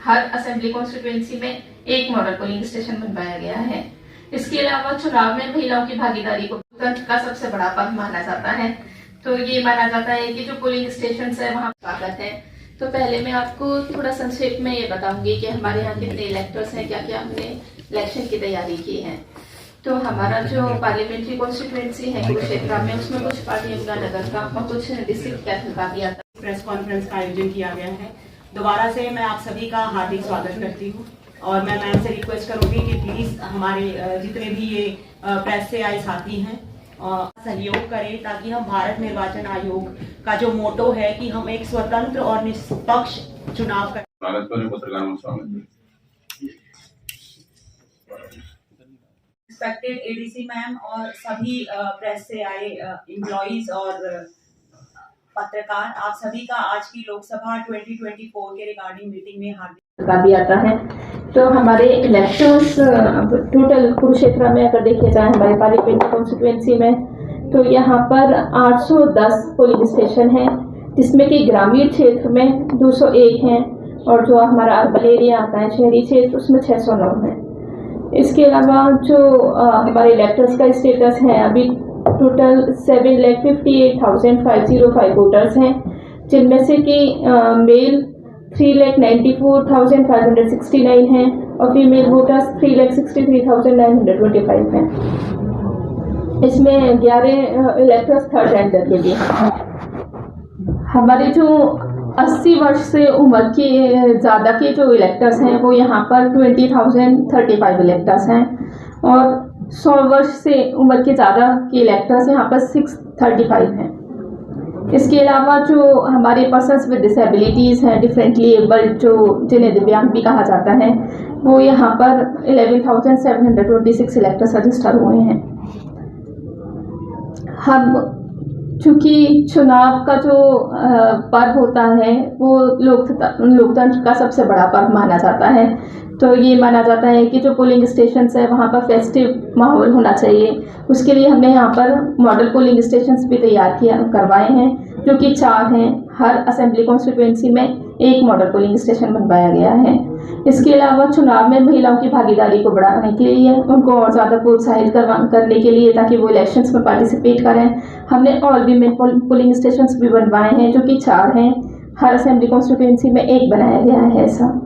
हर assembly constituency में एक model polling station बनवाया गया है। इसके अलावा चुनाव में महिलाओं की भागीदारी को लोकतंत्र का सबसे बड़ा पर्व माना जाता है। तो ये माना जाता है कि जो पोलिंग स्टेशन है वहाँ स्वागत है। तो पहले मैं आपको थोड़ा संक्षेप में ये बताऊंगी कि हमारे यहाँ कितने इलेक्टर्स हैं, क्या क्या हमने इलेक्शन की तैयारी की है। तो हमारा जो पार्लियामेंट्री कॉन्स्टिट्यूएंसी है कुरुक्षेत्र में, उसमें कुछ पार्टी यमुनानगर का और कुछ डिस्ट्रिक्ट कैथल का भी आता है। प्रेस कॉन्फ्रेंस का आयोजन किया गया है। दोबारा से मैं आप सभी का हार्दिक स्वागत करती हूँ और मैं मैम से रिक्वेस्ट करूंगी कि प्लीज हमारे जितने भी ये प्रेस से आए साथी हैं सहयोग करें ताकि हम भारत निर्वाचन आयोग का जो मोटो है कि हम एक स्वतंत्र और निष्पक्ष चुनाव करें। रिस्पेक्टेड एडीसी मैम और सभी प्रेस से आए एम्प्लॉइज और पत्रकार, आप सभी का आज की लोकसभा 2024 के रिगार्डिंग मीटिंग में हार्दिक का भी आता है। तो हमारे इलेक्टर्स टोटल कुरुक्षेत्र में अगर देखे जाए हमारे पार्लियामेंट्री कॉन्स्टिट्यूएंसी में, तो यहाँ पर 810 पोलिंग स्टेशन हैं, जिसमें कि ग्रामीण क्षेत्र में 201 हैं और जो हमारा अर्बन एरिया आता है शहरी क्षेत्र, उसमें 609 हैं। इसके अलावा जो हमारे इलेक्टर्स का स्टेटस है, अभी टोटल 7,58,505 वोटर्स हैं, जिनमें से कि मेल 3,94,569 हैं और फीमेल वोटर्स 3,63,925 हैं। इसमें 11 इलेक्टर्स थर्ड रेंडर के लिए हैं। हमारे जो 80 वर्ष से उम्र के ज़्यादा के जो इलेक्टर्स हैं वो यहाँ पर 20,035 इलेक्टर्स हैं और 100 वर्ष से उम्र के ज़्यादा के इलेक्टर्स यहाँ पर 635 हैं। इसके अलावा जो हमारे पर्सन्स विद डिसेबिलिटीज़ हैं, डिफरेंटली एबल्ड, जो जिन्हें दिव्यांग भी कहा जाता है, वो यहाँ पर 11,726 इलेक्टर्स रजिस्टर हुए हैं। हम चूँकि चुनाव का जो पर्व होता है वो लोकतंत्र का सबसे बड़ा पर्व माना जाता है, तो ये माना जाता है कि जो पोलिंग स्टेशंस है वहाँ पर फेस्टिव माहौल होना चाहिए। उसके लिए हमने यहाँ पर मॉडल पोलिंग स्टेशंस भी तैयार करवाए हैं, जो कि 4 हैं। हर असेंबली कॉन्स्टिट्यूएंसी में एक मॉडल पोलिंग स्टेशन बनवाया गया है। इसके अलावा चुनाव में महिलाओं की भागीदारी को बढ़ाने के लिए, उनको और ज़्यादा प्रोत्साहित करने के लिए ताकि वो इलेक्शंस में पार्टिसिपेट करें, हमने ऑल वीमेन पोलिंग स्टेशंस भी बनवाए हैं, जो कि 4 हैं। हर असेंबली कॉन्स्टिट्यूएंसी में एक बनाया गया है ऐसा।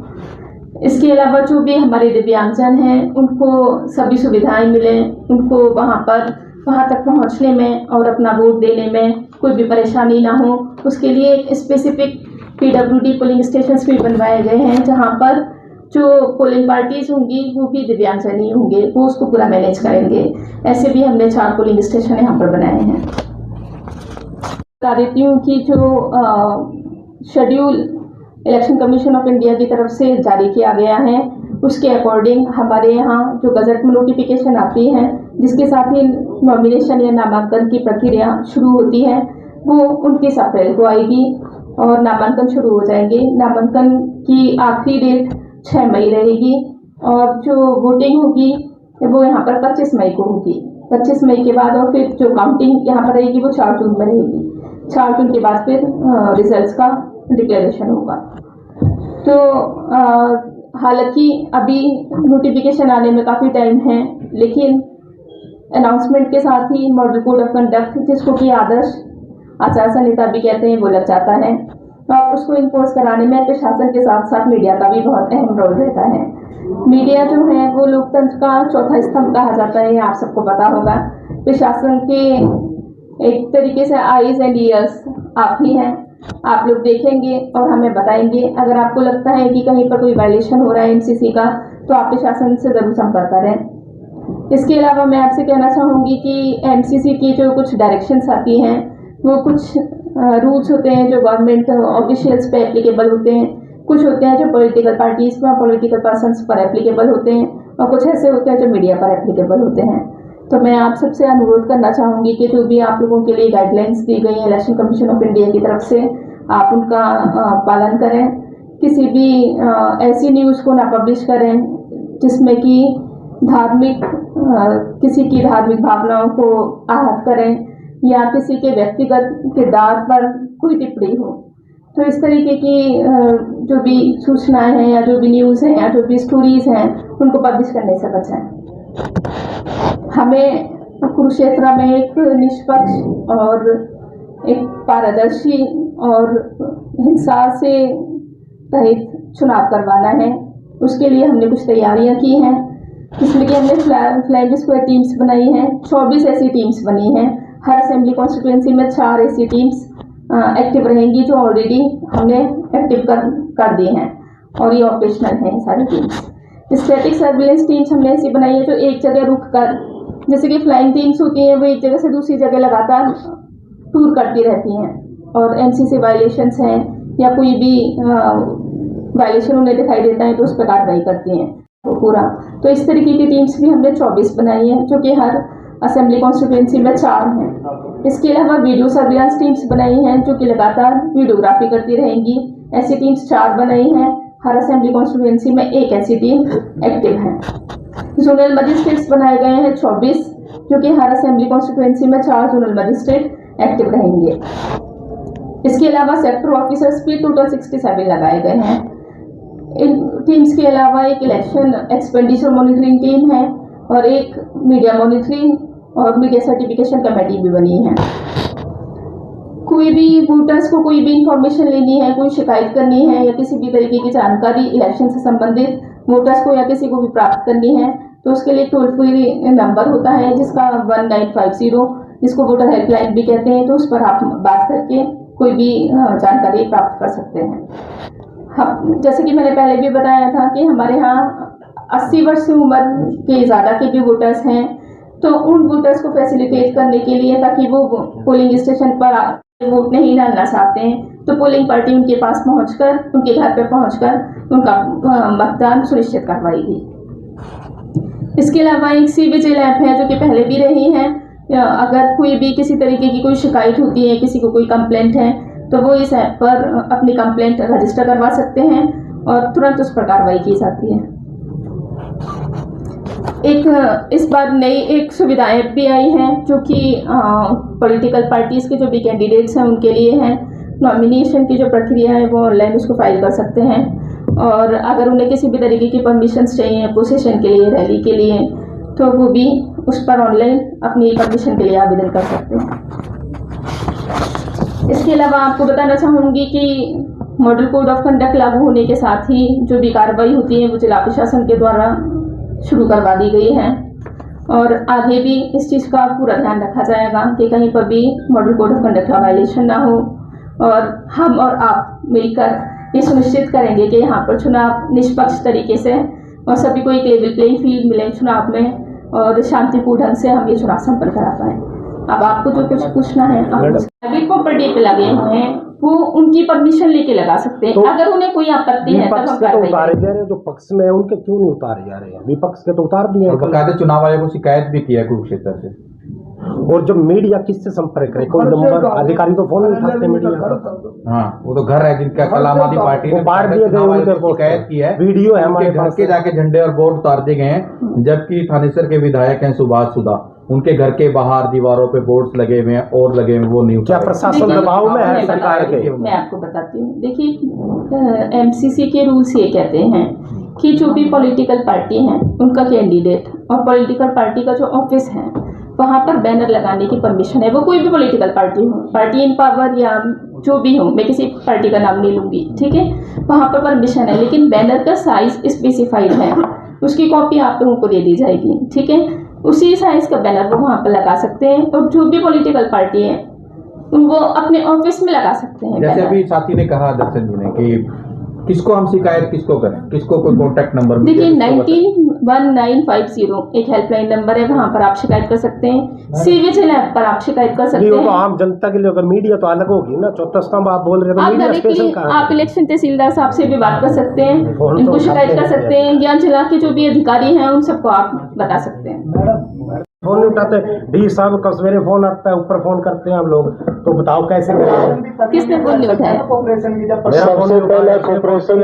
इसके अलावा जो भी हमारे दिव्यांगजन हैं उनको सभी सुविधाएं मिलें, उनको वहाँ तक पहुँचने में और अपना वोट देने में कोई भी परेशानी ना हो, उसके लिए एक स्पेसिफिक PWD पोलिंग स्टेशंस भी बनवाए गए हैं, जहाँ पर जो पोलिंग पार्टीज होंगी वो भी दिव्यांगजन ही होंगे, वो उसको पूरा मैनेज करेंगे। ऐसे भी हमने 4 पोलिंग स्टेशन यहाँ पर बनाए हैं। बता देती हूँ कि जो schedule election commission of India की तरफ से जारी किया गया है, उसके अकॉर्डिंग हमारे यहाँ जो गजट में नोटिफिकेशन आती है, जिसके साथ ही नॉमिनेशन या नामांकन की प्रक्रिया शुरू होती है, वो 29 अप्रैल को आएगी और नामांकन शुरू हो जाएंगे। नामांकन की आखिरी डेट 6 मई रहेगी और जो वोटिंग होगी वो यहाँ पर 25 मई को होगी। 25 मई के बाद और फिर जो काउंटिंग यहाँ पर रहेगी वो 4 जून में रहेगी। 4 जून के बाद फिर रिजल्ट्स का डिक्लेरेशन होगा। तो हालांकि अभी नोटिफिकेशन आने में काफ़ी टाइम है, लेकिन अनाउंसमेंट के साथ ही मॉडल कोड ऑफ कंडक्ट, जिसको कि आदर्श आचार संहिता भी कहते हैं, वो लग जाता है और उसको इन्फोर्स कराने में प्रशासन के साथ साथ मीडिया का भी बहुत अहम रोल रहता है। मीडिया जो है वो लोकतंत्र का चौथा स्तंभ कहा जाता है, ये आप सबको पता होगा। प्रशासन के एक तरीके से आईज एंड ईयर्स आप ही हैं। आप लोग देखेंगे और हमें बताएंगे। अगर आपको लगता है कि कहीं पर कोई वायलेशन हो रहा है MCC का, तो आप प्रशासन से ज़रूर संपर्क करें। इसके अलावा मैं आपसे कहना चाहूँगी कि MCC की जो कुछ डायरेक्शंस आती हैं, वो कुछ रूल्स होते हैं जो गवर्नमेंट ऑफिशियल्स पे एप्लीकेबल होते हैं, कुछ होते हैं जो पॉलिटिकल पार्टीज़ पर, पॉलिटिकल पर्सनस पर एप्लीकेबल होते हैं और कुछ ऐसे होते हैं जो मीडिया पर एप्लीकेबल होते हैं। तो मैं आप सबसे अनुरोध करना चाहूँगी कि जो भी आप लोगों के लिए गाइडलाइंस दी गई हैं इलेक्शन कमीशन ऑफ इंडिया की तरफ से, आप उनका पालन करें। किसी भी ऐसी न्यूज़ को ना पब्लिश करें जिसमें कि किसी की धार्मिक भावनाओं को आहत करें या किसी के व्यक्तिगत किरदार पर कोई टिप्पणी हो। तो इस तरीके की जो भी सूचनाएं हैं या जो भी न्यूज़ हैं या जो भी स्टोरीज हैं उनको पब्लिश करने से बचाएं। हमें कुरुक्षेत्र में एक निष्पक्ष और एक पारदर्शी और हिंसा से रहित चुनाव करवाना है। उसके लिए हमने कुछ तैयारियां की हैं, जिसमें कि हमने फ्लाइंग स्क्वाड टीम्स बनाई हैं। 24 ऐसी टीम्स बनी हैं। हर असेंबली कॉन्स्टिट्यूएंसी में 4 ऐसी टीम्स एक्टिव रहेंगी, जो ऑलरेडी हमने एक्टिव कर दी हैं और ये ऑपरेशनल हैं सारी टीम्स। स्टैटिक सर्विलेंस टीम्स हमने ऐसी बनाई है जो एक जगह रुक कर, जैसे कि फ्लाइंग टीम्स होती हैं, वो एक जगह से दूसरी जगह लगातार टूर करती रहती हैं और एमसीसी वायलेशंस हैं या कोई भी वायलेशन उन्हें दिखाई देता है तो उस पर कार्रवाई करती हैं पूरा। तो इस तरीके की टीम्स भी हमने 24 बनाई हैं, जो कि हर असेंबली कॉन्स्टिट्यूएंसी में 4 हैं। इसके अलावा वीडियो सर्विलांस टीम्स बनाई हैं, जो कि लगातार वीडियोग्राफी करती रहेंगी। ऐसी टीम्स 4 बनाई हैं। हर असेंबली कॉन्स्टिट्यूएंसी में एक ऐसी टीम एक्टिव है। जोनल मजिस्ट्रेट्स बनाए गए हैं 24, जो कि हर असेंबली कॉन्स्टिट्यूएंसी में 4 जोनल मजिस्ट्रेट एक्टिव रहेंगे। इसके अलावा सेक्टर ऑफिसर्स भी टोटल 67 लगाए गए हैं। इन टीम्स के अलावा एक इलेक्शन एक्सपेंडिचर मॉनिटरिंग टीम है और एक मीडिया मॉनिटरिंग और मीडिया सर्टिफिकेशन कमेटी भी बनी है। कोई भी वोटर्स को कोई भी इंफॉर्मेशन लेनी है, कोई शिकायत करनी है या किसी भी तरीके की जानकारी इलेक्शन से संबंधित वोटर्स को या किसी को भी प्राप्त करनी है, तो उसके लिए टोल फ्री नंबर होता है जिसका 1950, जिसको वोटर हेल्पलाइन भी कहते हैं। तो उस पर आप बात करके कोई भी जानकारी प्राप्त कर सकते हैं। हम, जैसे कि मैंने पहले भी बताया था कि हमारे यहाँ 80 वर्ष से उम्र के ज़्यादा के भी वोटर्स हैं, तो उन वोटर्स को फैसिलिटेट करने के लिए, ताकि वो पोलिंग स्टेशन पर वोट नहीं डालना चाहते हैं, तो पोलिंग पार्टी उनके पास पहुंचकर, उनके घर पर पहुंचकर उनका मतदान सुनिश्चित करवाएगी। इसके अलावा एक CVGIL ऐप है, जो कि पहले भी रही है। अगर कोई भी किसी तरीके की कोई शिकायत होती है, किसी को कोई कंप्लेंट है, तो वो इस ऐप पर अपनी कंप्लेंट रजिस्टर करवा सकते हैं और तुरंत उस पर कार्रवाई की जाती है। इस बार नई एक सुविधा ऐप भी आई है, जो कि पॉलिटिकल पार्टीज़ के जो भी कैंडिडेट्स हैं उनके लिए हैं। नॉमिनेशन की जो प्रक्रिया है वो ऑनलाइन उसको फाइल कर सकते हैं, और अगर उन्हें किसी भी तरीके की परमिशंस चाहिए पोजीशन के लिए, रैली के लिए, तो वो भी उस पर ऑनलाइन अपनी परमिशन के लिए आवेदन कर सकते हैं। इसके अलावा आपको बताना चाहूँगी कि मॉडल कोड ऑफ कंडक्ट लागू होने के साथ ही जो भी कार्रवाई होती है वो जिला प्रशासन के द्वारा शुरू करवा दी गई है, और आगे भी इस चीज़ का पूरा ध्यान रखा जाएगा कि कहीं पर भी मॉडल कोड ऑफ कंडक्ट का वायलेशन ना हो, और हम और आप मिलकर ये सुनिश्चित करेंगे कि यहाँ पर चुनाव निष्पक्ष तरीके से और सभी को एक लेवल प्लेइंग फील्ड मिले चुनाव में, और शांतिपूर्ण ढंग से हम ये चुनाव संपन्न करा पाएँ। अब आपको जो कुछ पूछना है, प्राइवेट प्रॉपर्टी पे लगे हुए हैं, वो उनकी परमिशन लेके लगा सकते हैं। तो अगर उन्हें कोई आपत्ति है तब हम उतारे जा रहे हैं। जो पक्ष में है उनके क्यों नहीं उतारे जा रहे हैं? विपक्ष के तो उतार दिए हैं। बकायदे चुनाव आयोग को शिकायत भी किया कुरुक्षेत्र से। और जब मीडिया किससे संपर्क करे, कोई नंबर अधिकारी तो फोन नहीं उठाते मीडिया। हाँ, वो तो घर है जिनका कल आम आदमी पार्टी ने बाहर दिए गए शिकायत की है, वीडियो है हमारे घर के जाके झंडे और बोर्ड उतार दिए गए हैं। जबकि थानेसर के विधायक हैं सुभाष सुधा, उनके घर के बाहर दीवारों पे बोर्ड्स लगे हुए हैं और लगे हुए, वो नहीं। क्या प्रशासन दबाव में है सरकार के? मैं आपको बताती हूँ। देखिए, MCC के रूल्स ये कहते हैं कि जो भी पॉलिटिकल पार्टी हैं उनका कैंडिडेट और पॉलिटिकल पार्टी का जो ऑफिस है वहाँ पर बैनर लगाने की परमिशन है। वो कोई भी पॉलिटिकल पार्टी हो, पार्टी इन पावर या जो भी हो, मैं किसी पार्टी का नाम नहीं लूँगी, ठीक है, वहाँ पर परमिशन है। लेकिन बैनर का साइज स्पेसिफाइड है, उसकी कॉपी आप लोगों को दे दी जाएगी, ठीक है। उसी साइज का बैनर वो वहाँ पर लगा सकते हैं, और जो भी पॉलिटिकल पार्टी है वो अपने ऑफिस में लगा सकते हैं। जैसे अभी साथी ने कहा दर्शन जी ने कि किसको हम शिकायत किसको करें, किसको कोई कॉन्टैक्ट नंबर? देखिए, 191950 एक हेल्पलाइन नंबर है, वहाँ पर आप शिकायत कर सकते हैं। CVGIL ऐप पर आप शिकायत कर सकते हैं। तो आम जनता के लिए, अगर मीडिया तो अलग होगी ना, चौथा स्तंभ आप बोल रहे हैं, आप इलेक्शन तहसीलदार साहब से भी बात कर सकते हैं, इनको शिकायत कर सकते हैं, या जिला के जो भी अधिकारी हैं उन सबको आप बता सकते हैं। फोन नहीं उठाते। डी साहब का सवेरे फोन आता है, ऊपर फोन करते हैं हम लोग, तो बताओ कैसे करें? किसने फोन नहीं उठाया? मेरा फोन नहीं उठाया। कॉर्पोरेशन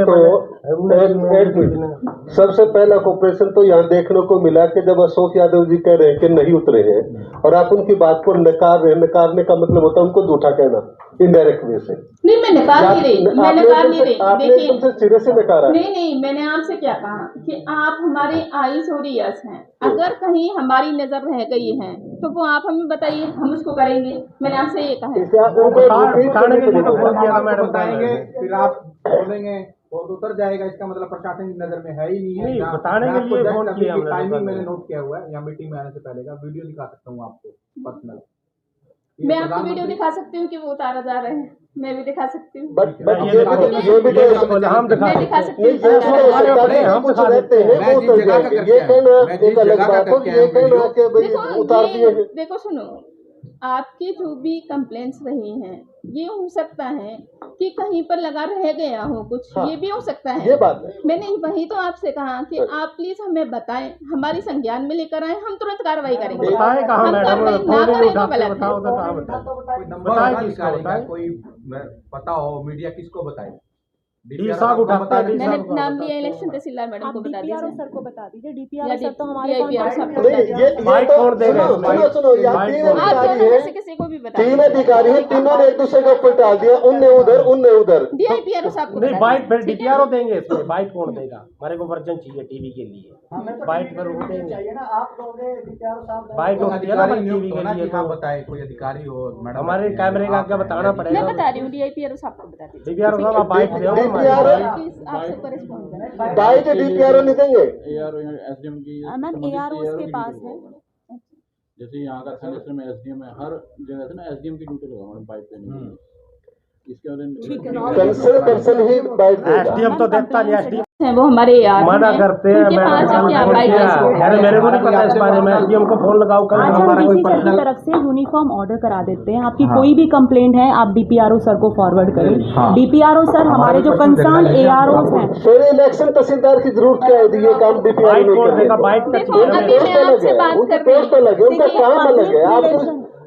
सबसे पहला कॉर्पोरेशन तो यहाँ देखने को मिला कि जब अशोक यादव जी कह रहे हैं कि नहीं उतरे हैं और आप उनकी बात को नकार रहे हैं, नकारने का मतलब होता है उनको झूठा कहना इनडायरेक्ट वे से। नहीं, मैं नकार नहीं रही, मैं नकार नहीं रही। आपने एकदम से सिरे से नकारा। नहीं, मैंने आपसे क्या कहा कि आप हमारे आईज और ईयर्स हैं, अगर कहीं हमारी नजर रह गई है तो वो आप हमें बताइए, हम उसको करेंगे। मैंने आपसे ये कहा है। बताएंगे फिर आप बोलेंगे और उतर जाएगा, इसका मतलब प्रशासन की नजर में है ही नहीं है। बताने के लिए फोन किया टाइमिंग मैंने नोट किया हुआ है, यहाँ मीटिंग में आने से पहले का वीडियो दिखा सकता हूँ आपको पर्सनल। मैं आपको वीडियो दिखा सकती हूँ कि वो उतारा जा रहे हैं, मैं भी दिखा सकती हूँ। बट ये भी तो हम दिखा सकते हैं। हम कुछ रहते हैं वो उतर जाएंगे, ये कहना एक अलग बात हो, ये कहना कि भाई उतार दिए हैं। देखो सुनो, आपकी जो भी कंप्लेंट्स रही हैं ये हो सकता है कि कहीं पर लगा रह गया हो कुछ, हाँ, ये भी हो सकता है। ये बात है। मैंने वही तो आपसे कहा कि आप प्लीज हमें बताएं, हमारी संज्ञान में लेकर आए, हम तुरंत कार्रवाई करेंगे। बताए कहाँ हम मैडम? कार्रवाई ना करें तो गलत है। बताओ तो कहाँ बताए? कोई नंबर बताए बता किसको अधिकारी का, बताए? कोई पता हो मीडिया किसको बताए? डी साहब उठाते हैं। मैंने नाम लिया इलेक्शन तहसीलदार मैडम को बता दीजिए। सर को बता दीजिए, या डीपीआर सर तो हमारे DPRO साहब को नहीं, बता दीजिए। बाइक कौन देगा? सुनो, यहाँ तीन आप अधिकारी दोनों में से हैं, किसी को भी बता तीन दीजिए। अधिकारी हैं, तीनों ने एक दूसरे के ऊपर डाल दिया, उनने उधर। DPRO साहब को नहीं, बता बाइट फिर दीजिए, ठीक है? डीपीआरओ देंगे इसमें। बाइट कौन देगा? हमारे को वर्जन चाहिए टीवी के लिए, बाइट फिर वो देंगे। बाइट होती है ना हमारी टीवी के लिए, हाँ तो बताए कोई अधिकारी हो मैडम, हमारे कैमरे का क्या बताना मैं पड़ेगा? बता रही हूँ, DPRO साहब को बता दीजिए। डीपीआरओ साहब आप बाइट दो प्लीज आपसे करेस्पॉन्ड करें। बाइट डीपीआरओ नहीं देंगे। मैम ARO उसके पास है। जैसे यहाँ का थानेसर में SDM है, हर जगह से ना SDM की ड्यूटी लगा मैडम बाइट देने के लिए। इसके कंसर्न ही बाइट देगा। एसडीएम तो देता नहीं। एसडीएम है वो हमारे यार मना करते हैं। उनके पास जाके आप बाइट दे सकते हैं। अरे मेरे को नहीं पता इस बारे में। एसडीएम को फोन लगाओ, कल आज हम हमारा कोई डीसी सर की तरफ से यूनिफॉर्म ऑर्डर करा देते हैं। आपकी कोई भी कंप्लेंट है आप DPRO सर को फॉरवर्ड करें। DPRO सर हमारे जो कंसर्न AROs हैं। फिर इलेक्शन तहसीलदार की जरूरत क्या है? ये काम डीपीआरओ बाइट नहीं कौन देगा? करेगा। बाइट का देखो अभी मैं आपसे बात कर रही पोस्ट अलग है, उनका काम अलग है।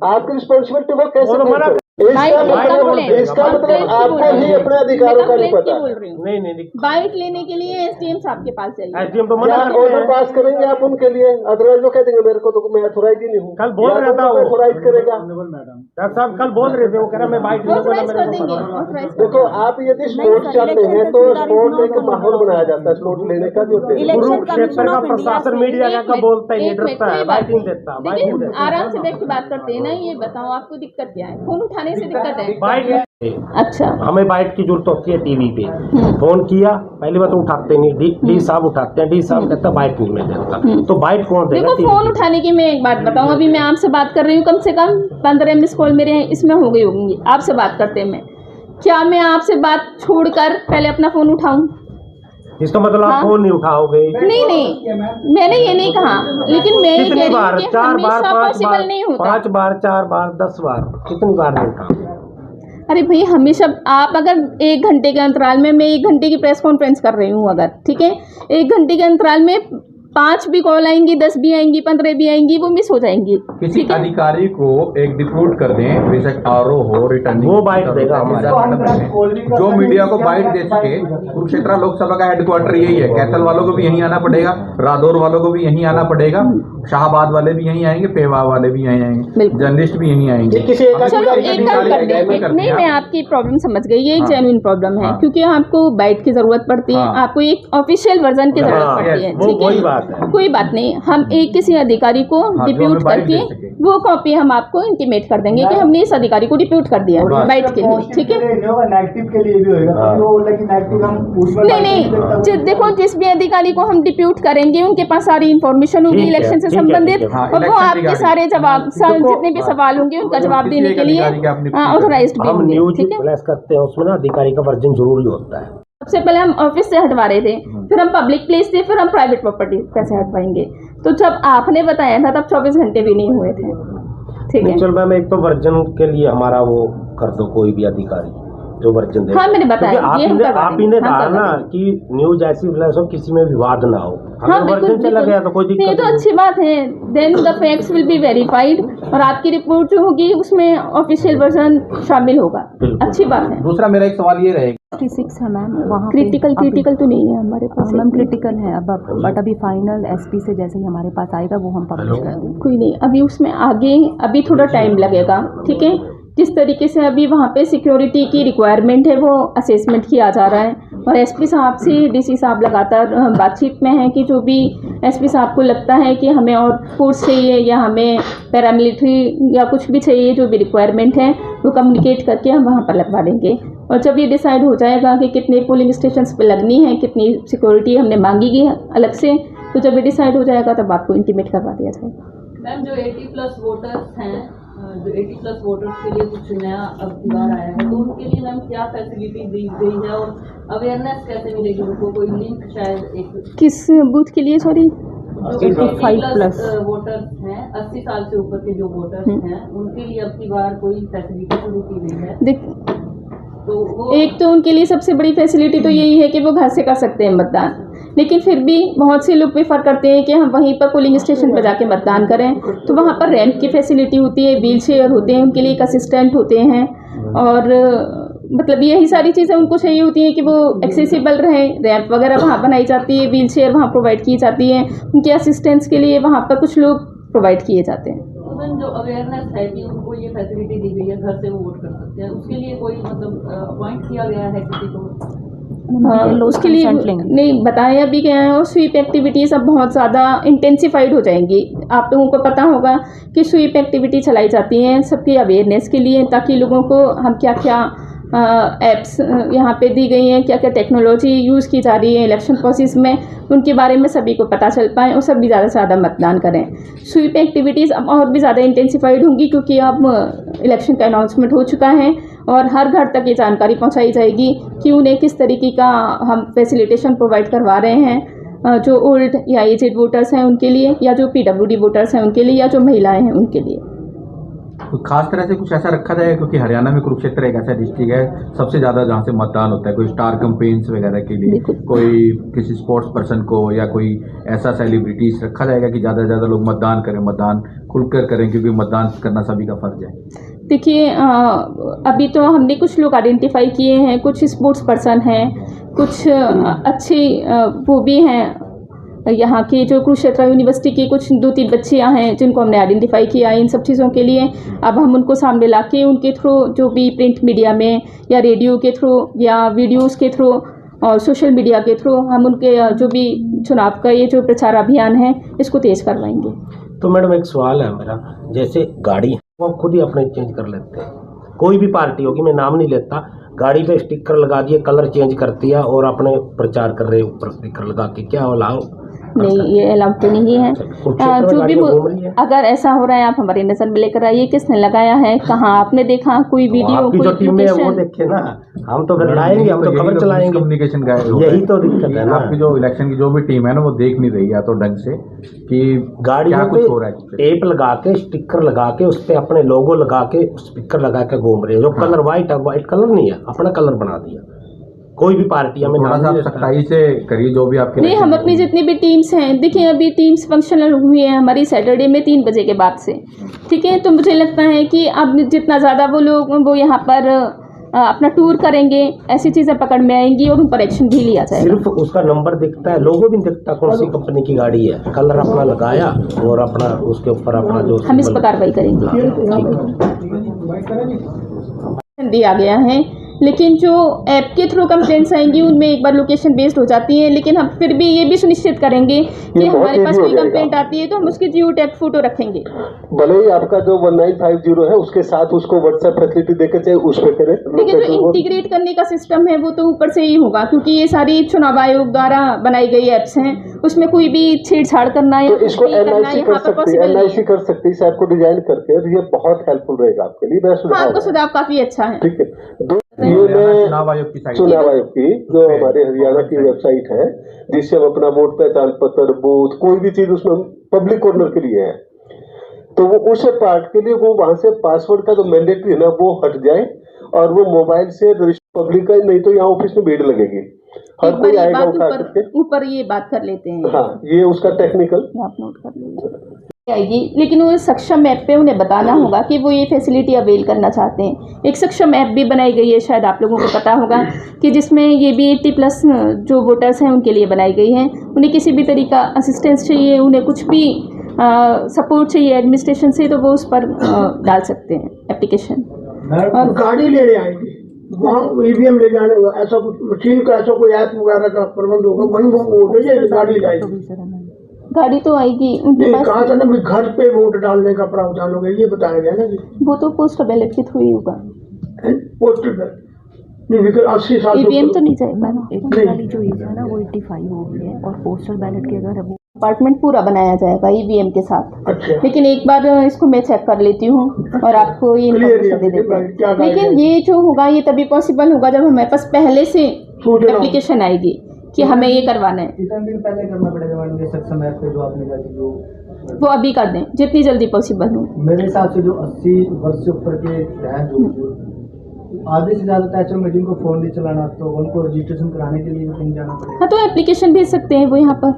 आपकी रिस्पॉन्सिबिलिटी वो कैसे मना इसका मतलब आपको ही अपने अधिकारों का नहीं पता। बोल रही हूँ नहीं बाइट लेने के लिए SDM साहब के पास जाइए। एसडीएम तो क्या मना करते ऑर्डर हैं। पास करेंगे आप उनके लिए? अदरवाइज वो कह देंगे मेरे को तो मैं अथोराइज ही नहीं हूँ। कल बोल रहा था वो। अथोराइज करेगा। डॉक्टर साहब कल बोल रहे थे, वो कह रहा मैं बाइट ऑथराइज कर देंगे, ऑथराइज कर देखो आप यदि स्पोर्ट चाहते हैं तो स्पोर्ट एक माहौल बनाया जाता है स्पोर्ट लेने का जो होते हैं। कुरुक्षेत्र का प्रशासन मीडिया का बोलता है, नहीं एक मिनट, डरता है, कोई बात बाइट नहीं नहीं। देता, बाइट नहीं देखिए देता। आराम से बैठ के बात करते हैं ना। ये बताओ आपको दिक्कत क्या है? फोन उठाने से दिक्कत है? बाइट अच्छा हमें बाइट की जरूरत होती है टीवी पे। फोन किया पहली बात तो उठाते नहीं। डी साहब उठाते हैं। डी साहब कहता बाइट नहीं मैं देता। तो बाइट कौन देगा? देखो फोन उठाने की मैं एक बात बताऊं, अभी मैं आपसे बात कर रही हूँ, कम से कम 15 मिस कॉल मेरे इसमें हो गई होंगी आपसे बात करते में। क्या मैं आपसे बात छोड़कर पहले अपना फोन उठाऊं? इसका मतलब आप हाँ? फोन नहीं उठाओगे? नहीं मैंने ये नहीं कहा, लेकिन मैं ये कह कितनी रही बार? हूँ कि 4 बार, हमेशा 5 पॉसिबल नहीं बार, होता। 5 बार, 4 बार, 10 बार, कितनी बार नहीं उठा? अरे भाई हमेशा आप अगर 1 घंटे के अंतराल में, मैं 1 घंटे की प्रेस कॉन्फ्रेंस कर रही हूँ अगर, ठीक है, 1 घंटे के अंतराल में 5 भी कॉल आएंगी, 10 भी आएंगी, 15 भी आएंगी, वो मिस हो जाएंगी। किसी ठीक है? अधिकारी को एक डिप्यूट कर दें, बेशक आरओ हो, रिटर्निंग, वो बाइट देगा हमारे। जो मीडिया को बाइट दे सके। कुरुक्षेत्र लोकसभा का हेडक्वार्टर यही है। कैथल वालों को भी यहीं आना पड़ेगा, रादौर वालों को भी यहीं आना पड़ेगा, शाहबाद वाले भी यहीं आएंगे, पेवा वाले भी यहीं आएंगे, जर्नलिस्ट भी यहीं आएंगे। किसी एक चलो एक काम करते हैं। नहीं मैं आपकी प्रॉब्लम समझ गई, ये एक जेन्युइन प्रॉब्लम है, क्योंकि आपको बाइट की जरूरत पड़ती है, आपको एक ऑफिशियल वर्जन की जरूरत पड़ती है। ठीक वही है, बात है। कोई बात नहीं, हम एक किसी अधिकारी को डिप्यूट करके वो कॉपी हम आपको इंटीमेट कर देंगे कि हमने इस अधिकारी को डिप्यूट कर दिया बाइट के लिए। ठीक है, नेगेटिव के लिए भी होगा, वो बोला कि नेगेटिव हम उसमें नहीं देखो जिस भी अधिकारी को हम डिप्यूट करेंगे उनके पास सारी इन्फॉर्मेशन होगी इलेक्शन से संबंधित, और वो आपके सारे जवाब जितने भी सवाल होंगे उनका जवाब देने के लिए ऑथोराइज्ड भी हम होंगे। न्यूज ठीक है, प्लेस करते हैं, उसमें ना अधिकारी का वर्जन जरूरी होता है। सबसे पहले हम ऑफिस से हटवा रहे थे, फिर हम पब्लिक प्लेस थे, फिर हम प्राइवेट प्रॉपर्टी कैसे हटवाएंगे? तो जब आपने बताया था तब 24 घंटे भी नहीं हुए थे। ठीक है, चल मैम एक तो वर्जन के लिए हमारा वो कर दो, कोई भी अधिकारी जो वर्जन दे। हाँ, मैंने बताया, क्योंकि ये हम करवा आप देंगे। इन्हें हाँ, कहा करवा ना देंगे। कि न्यूज ऐसी फ्लैश हो किसी में विवाद ना हो। हाँ, अगर बिल्कुल वर्जन चला गया तो कोई नहीं, ये दिक्कत तो नहीं। अच्छी बात है। Then the facts will be verified और आपकी रिपोर्ट जो होगी उसमें ऑफिशियल वर्जन शामिल होगा। अच्छी बात है। दूसरा मेरा एक सवाल ये रहेगा, 36 है मैम, वहाँ पे क्रिटिकल तो नहीं है हमारे पास। मैम क्रिटिकल है अब बट अभी फाइनल एसपी से जैसे ही हमारे पास आएगा वो हम पब्लिश कर देंगे। कोई नहीं, अभी उसमें आगे अभी थोड़ा टाइम लगेगा, ठीक है। जिस तरीके से अभी वहाँ पे सिक्योरिटी की रिक्वायरमेंट है वो असेसमेंट किया जा रहा है और एसपी साहब से डीसी साहब लगातार बातचीत में हैं कि जो भी एसपी साहब को लगता है कि हमें और फोर्स चाहिए या हमें पैरामिलिट्री या कुछ भी चाहिए, जो भी रिक्वायरमेंट है वो कम्युनिकेट करके हम वहाँ पर लगवा देंगे। और जब ये डिसाइड हो जाएगा कि कितने पोलिंग स्टेशंस पे लगनी है, कितनी सिक्योरिटी हमने मांगी गई है अलग से, तो जब ये डिसाइड हो जाएगा तब आपको इंटीमेट करवा दिया जाएगा। मैम जो 80+ वोटर्स हैं, जो 80+ वोटर्स के लिए कुछ नया अब दीवार आया है, तो उनके लिए मैम क्या फैसिलिटी दी गई है और अवेयरनेस कैसे मिलेगी उनको? कोई लिंक शायद एक किस बूथ के लिए? सॉरी, जो 85+ वोटर्स हैं, 80 साल से ऊपर के जो वोटर्स हैं, उनके लिए अब की बार कोई फैसिलिटी शुरू की गई है? देख, तो वो एक तो उनके लिए सबसे बड़ी फैसिलिटी तो यही है कि वो घर से कर सकते हैं मतदान, लेकिन फिर भी बहुत से लोग प्रेफर करते हैं कि हम वहीं पर पोलिंग स्टेशन पर जाके मतदान करें। तो वहाँ पर रैंप की फैसिलिटी होती है, व्हील चेयर होते हैं, उनके लिए एक असिस्टेंट होते हैं और मतलब यही सारी चीज़ें उनको चाहिए होती हैं कि वो एक्सेसिबल रहें। रैंप वगैरह वहाँ बनाई जाती है, व्हील चेयर वहाँ प्रोवाइड की जाती है, उनके असिस्टेंट्स के लिए वहाँ पर कुछ लोग प्रोवाइड किए जाते हैं। जो अवेयरनेस है कि उनको ये फैसिलिटी दी गई है, घर से वो वोट कर सकते हैं, उसके लिए कोई मतलब अपॉइंट किया गया है किसी को? उसके लिए नहीं बताया भी गया है और स्वीप एक्टिविटीज़ अब बहुत ज़्यादा इंटेंसिफाइड हो जाएंगी। आप लोगों को पता होगा कि स्वीप एक्टिविटी चलाई जाती हैं सबकी अवेयरनेस के लिए, ताकि लोगों को हम क्या क्या एप्स यहाँ पे दी गई हैं, क्या क्या टेक्नोलॉजी यूज़ की जा रही है इलेक्शन प्रोसेस में, उनके बारे में सभी को पता चल पाए और सभी ज़्यादा से ज़्यादा मतदान करें। स्वीप एक्टिविटीज़ अब और भी ज़्यादा इंटेंसिफाइड होंगी क्योंकि अब इलेक्शन का अनाउंसमेंट हो चुका है और हर घर तक ये जानकारी पहुँचाई जाएगी कि उन्हें किस तरीके का हम फैसिलिटेशन प्रोवाइड करवा रहे हैं, जो ओल्ड या एजेड वोटर्स हैं उनके लिए, या जो PWD वोटर्स हैं उनके लिए, या जो महिलाएँ हैं उनके लिए। तो खास तरह से कुछ ऐसा रखा जाएगा, क्योंकि हरियाणा में कुरुक्षेत्र एक ऐसा डिस्ट्रिक्ट है सबसे ज़्यादा जहाँ से मतदान होता है, कोई स्टार कैंपेन्स वगैरह के लिए, कोई किसी स्पोर्ट्स पर्सन को या कोई ऐसा सेलिब्रिटीज रखा जाएगा कि ज़्यादा से ज़्यादा लोग मतदान करें, मतदान खुलकर करें, क्योंकि मतदान करना सभी का फर्ज है। देखिए, अभी तो हमने कुछ लोग आइडेंटिफाई किए हैं, कुछ स्पोर्ट्स पर्सन हैं, कुछ अच्छी वो भी हैं यहाँ की, जो कुरुक्षेत्र यूनिवर्सिटी की कुछ 2-3 बच्चियाँ हैं जिनको हमने आइडेंटिफाई किया है इन सब चीज़ों के लिए। अब हम उनको सामने लाके उनके थ्रू, जो भी प्रिंट मीडिया में या रेडियो के थ्रू या वीडियोस के थ्रू और सोशल मीडिया के थ्रू, हम उनके जो भी चुनाव का ये जो प्रचार अभियान है इसको तेज़ करवाएंगे। तो मैडम एक सवाल है मेरा, जैसे गाड़ी वो खुद ही अपने चेंज कर लेते हैं, कोई भी पार्टी होगी, मैं नाम नहीं लेता, गाड़ी पे स्टिकर लगा दिए, कलर चेंज कर दिया और अपने प्रचार कर रहे ऊपर स्टिकर लगा के, क्या अलाउ? नहीं, ये अलाउ तो नहीं है। जो भी अगर ऐसा हो रहा है आप हमारी नज़र में लेकर आइए, किसने लगाया है, कहाँ आपने देखा, कोई वीडियो, कोई टीम में वो देखे ना, हम तो फिर लाएंगे, हम तो खबर चलाएंगे, कम्युनिकेशन का यही तो दिक्कत है ना। आपकी जो इलेक्शन की जो भी टीम है ना वो देख नहीं रही है तो ढंग से कि गाड़ियों कुछ हो रहा है, टेप लगा के, स्टिकर लगा के, उस पे अपने लोगो लगा के, स्पीकर लगा के घूम रहे हैं। जो कलर व्हाइट है, व्हाइट कलर नहीं है, अपना कलर बना दिया। कोई भी पार्टी हमें थोड़ा सा सख्ताई से करिए जो भी आपके। नहीं, हम अपनी जितनी भी टीम्स हैं, देखिए अभी टीम्स फंक्शनल हुई है हमारी सैटरडे में 3 बजे के बाद से, ठीक है। तो मुझे लगता है कि अब जितना ज़्यादा वो लोग वो यहाँ पर अपना टूर करेंगे, ऐसी चीज़ें पकड़ में आएंगी और उन पर एक्शन भी लिया जाएगा। सिर्फ उसका नंबर दिखता है, लोगो भी दिखता कौन सी कंपनी की गाड़ी है, कलर अपना लगाया और अपना उसके ऊपर अपना जो हम इस पर कार्रवाई करेंगे। दिया गया है, लेकिन जो ऐप के थ्रू कंप्लेंट्स आएंगी उनमें एक बार लोकेशन बेस्ड हो जाती है, लेकिन हम फिर भी ये भी सुनिश्चित करेंगे कि हमारे पास कोई कंप्लेंट आती है तो हम उसकी जियो टैग फोटो रखेंगे। भले ही आपका जो 1950 है उसके साथ उसको व्हाट्सएप फैसिलिटी देकर चाहे उस पर करें। देखिए, जो इंटीग्रेट करने का सिस्टम है वो तो ऊपर से ही होगा, क्योंकि ये सारी चुनाव आयोग द्वारा बनाई गई ऐप्स हैं, उसमें कोई भी छेड़छाड़ करना या तो इसको NIC कर सकती है, NIC कर सकती है, इस ऐप को डिजाइन करके, ये बहुत हेल्पफुल रहेगा आपके लिए। आपका सुझाव काफी अच्छा है, ठीक है। ये मैं चुनाव आयोग की जो हमारे हरियाणा की वेबसाइट है, जिससे हम अपना वोट पहचान पत्र, बूथ, कोई भी चीज उसमें पब्लिक कॉर्नर के लिए है, तो वो उस पार्ट के लिए वो वहां से पासवर्ड का जो मैंडेटरी है ना वो हट जाए और वो मोबाइल से रजिस्टर पब्लिक का, नहीं तो यहाँ ऑफिस में भीड़ लगेगी, हर कोई आएगा उठा करके। ऊपर ये बात कर लेते हैं। हाँ, ये उसका टेक्निकल आप नोट कर लीजिए आएगी, लेकिन वो सक्षम ऐप पे उन्हें बताना होगा कि वो ये फैसिलिटी अवेल करना चाहते हैं। एक सक्षम ऐप भी बनाई गई है, शायद आप लोगों को पता होगा, कि जिसमें ये भी 80+ जो वोटर्स हैं उनके लिए बनाई गई है। उन्हें किसी भी तरीका असिस्टेंस चाहिए, उन्हें कुछ भी सपोर्ट चाहिए एडमिनिस्ट्रेशन से, तो वो उस पर डाल सकते हैं एप्लीकेशन। और गाड़ी लेने आएंगे वहाँ ईवीएम ले जाने होगा, ऐसा कुछ मशीन का ऐसा कोई ऐप वगैरह का प्रबंध होगा, वहीं वो वोट गाड़ी जाएगी। गाड़ी तो आएगी उनके पास। कहा था ना भी घर पे वोट डालने का प्रावधान होगा, ये बताया गया ना जी। वो तो पोस्टल बैलेट के थ्रू ही होगा, पोस्टल बैलेट नहीं, 80 साल ईवीएम तो नहीं जाएगा। वाली जो एज है ना वो 85 हो गई है, और पोस्टल बैलेट के अगर वो अपार्टमेंट पूरा बनाया जाएगा ईवीएम के साथ। अच्छा। लेकिन एक बार इसको मैं चेक कर लेती हूँ और आपको ये इन्फॉर्मेशन दे देते हैं। लेकिन ये जो होगा ये तभी पॉसिबल होगा जब हमारे पास पहले से एप्लीकेशन आएगी कि हमें ये करवाना है। कितने दिन पहले करना पड़ेगा मैडम ये सक्षम ऐप पे जो आपने कहा कि जो वो अभी कर दें जितनी जल्दी पॉसिबल हो। मेरे हिसाब से जो 80 वर्ष से ऊपर के हैं जो आधे से ज्यादा टैचर मशीन को फोन नहीं चलाना, तो उनको रजिस्ट्रेशन कराने के लिए भी कहीं जाना पड़ेगा। हाँ, तो एप्लीकेशन भेज सकते हैं वो यहाँ पर।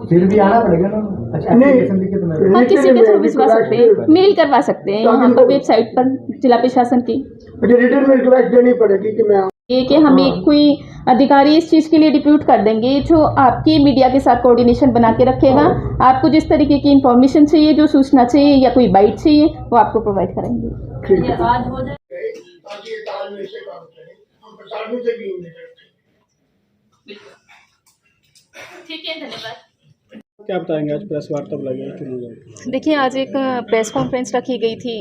फिर भी आना पड़ेगा ना। अच्छा, एप्लीकेशन लिखे तो मैं हाँ, किसी के थ्रू भिजवा सकते हैं, मेल करवा सकते हैं यहाँ पर वेबसाइट पर जिला प्रशासन की। रिटर्न में रिक्वेस्ट देनी पड़ेगी कि मैं ये कि हमें कोई अधिकारी इस चीज़ के लिए डिप्यूट कर देंगे जो आपकी मीडिया के साथ कोऑर्डिनेशन बना के रखेगा। आपको जिस तरीके की इंफॉर्मेशन चाहिए, जो सूचना चाहिए या कोई बाइट चाहिए, वो आपको प्रोवाइड करेंगे। आज हो जाए ठीक है, धन्यवाद। क्या बताएंगे, आज प्रेस वार्ता बुलाई गई? देखिए, आज एक प्रेस कॉन्फ्रेंस रखी गई थी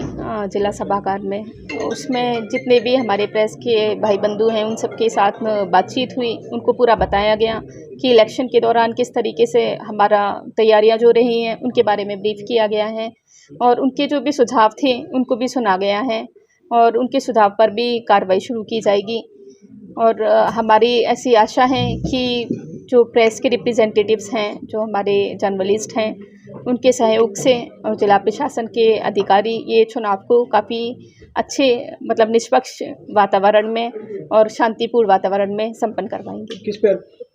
जिला सभागार में। उसमें जितने भी हमारे प्रेस के भाई बंधु हैं उन सबके साथ में बातचीत हुई। उनको पूरा बताया गया कि इलेक्शन के दौरान किस तरीके से हमारा तैयारियां जो रही हैं उनके बारे में ब्रीफ किया गया है, और उनके जो भी सुझाव थे उनको भी सुना गया है, और उनके सुझाव पर भी कार्रवाई शुरू की जाएगी। और हमारी ऐसी आशा है कि जो प्रेस के रिप्रेजेंटेटिव्स हैं, जो हमारे जर्नलिस्ट हैं, उनके सहयोग से और जिला प्रशासन के अधिकारी ये चुनाव को काफ़ी अच्छे मतलब निष्पक्ष वातावरण में और शांतिपूर्ण वातावरण में संपन्न करवाएंगे।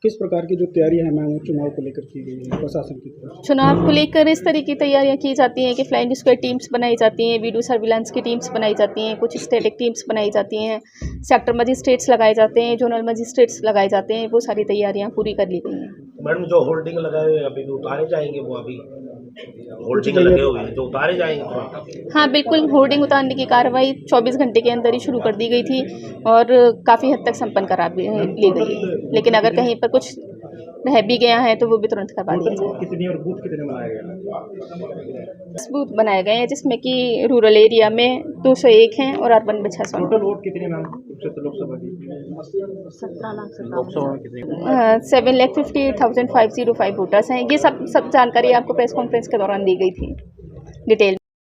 किस प्रकार की जो तैयारी है मैम चुनाव को लेकर की गई है प्रशासन की तरफ? चुनाव को लेकर इस तरह की तैयारियां की जाती हैं कि फ्लाइंग स्क्वाड टीम्स बनाई जाती हैं, वीडियो सर्विलांस की टीम्स बनाई जाती हैं, कुछ स्टैटिक टीम्स बनाई जाती हैं, सेक्टर मजिस्ट्रेट्स लगाए जाते हैं, जोनल मजिस्ट्रेट्स लगाए जाते हैं। वो सारी तैयारियां पूरी कर ली गई हैं। मैडम, जो होल्डिंग लगाए हुए अभी उतारे जाएंगे, वो अभी होल्डिंग लगे हुए हैं जो उतारे जाएंगे? हाँ, बिल्कुल, होर्डिंग उतारने की कार्रवाई 24 घंटे के अंदर ही शुरू कर दी गई थी और काफ़ी हद तक संपन्न करा भी ली गई है। लेकिन अगर कहीं पर कुछ रह भी गया है तो वो भी तुरंत करवा दिया जाएगा। कितनी और बूथ कितने बनाए गए? 10 बूथ बनाए गए हैं, जिसमें कि रूरल एरिया में 201 हैं और अर्बन में 600। टोटल वोट कितने मैम लोकसभा की? 7,58,505 वोटर्स हैं। ये सब जानकारी आपको प्रेस कॉन्फ्रेंस के दौरान दी गई थी डिटेल